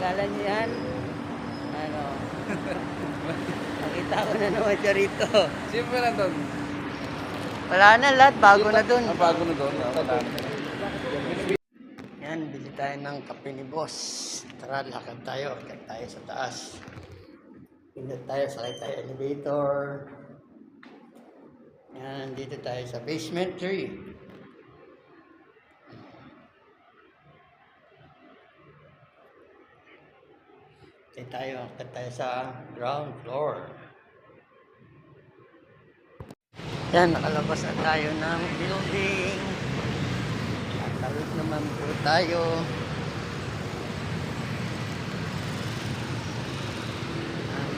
kilala niyo yan? Ano? Nakita ko na naman siya rito. Sino ba na doon? Wala na lahat, bago na dun. Bago na doon. Yan, bili tayo ng kape ni boss. Tara, lakad tayo. Lakad tayo sa taas. Pindot tayo, sakay tayo elevator. Yan, dito tayo sa basement 3. Lakad tayo sa ground floor. Yan, nakalabas na tayo ng building. Tatawid naman po tayo.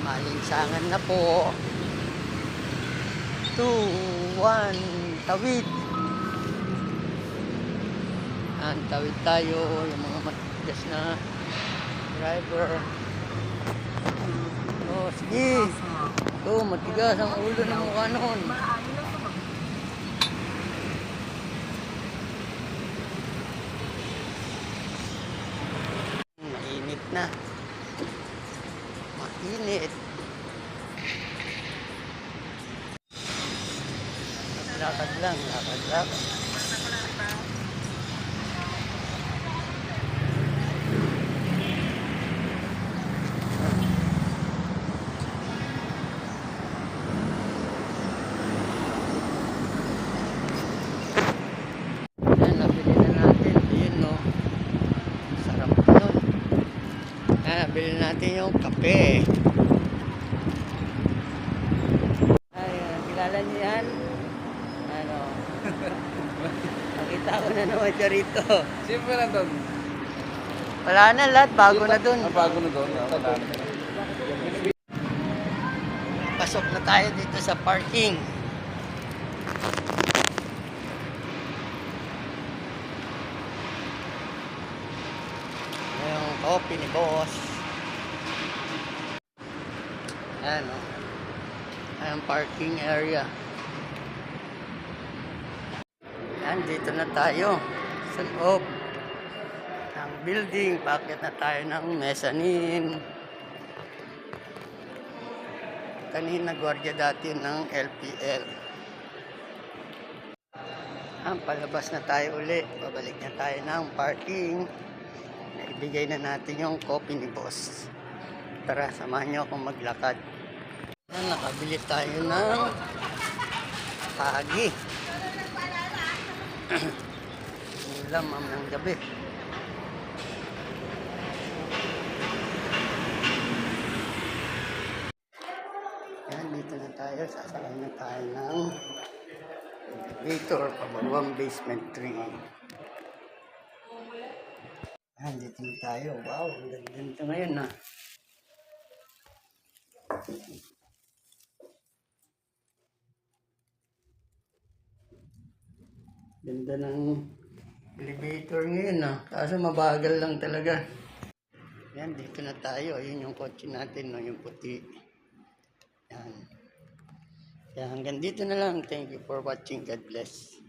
Malinsangan na po. 2, 1, tawid. Tawid tayo. Yung mga matigas na driver. Oh, sige. Matigas ang ulo ng mukha noon. Mainit na. Mainit. Lakad lang, lakad. Yan, nabili na natin. Yun, no. Sarap nun. Yan, nabili natin yung kape. Kilala niyo yan? Ano? Nakita ko na naman siya rito. Sino ba na doon? Wala na lahat, bago na dun. Bago na doon. Pasok na tayo dito sa parking. Yung coffee ni boss. Ayan, o. Ayan, parking area. Ayan, dito na tayo sa loob ng building. Bakit na tayo ng mezzanine? Kanina gwardiya dati ng LPL. Palabas na tayo uli. Babalik na tayo ng parking. Naibigay na natin yung coffee ni boss. Tara, samahan nyo akong maglakad. Nakabili tayo ng pagi. Ulam ng gabi. Yan, dito na tayo. Sasakay na tayo ng elevator pabagang basement 3. Yan, dito na tayo. Wow, ang ganda ngayon na. Ganda ng elevator ngayon kaso mabagal lang talaga. Yan, dito na tayo. Ayun yung kotse natin, no? Yung puti. Yan. Kaya hanggang dito na lang. Thank you for watching. God bless.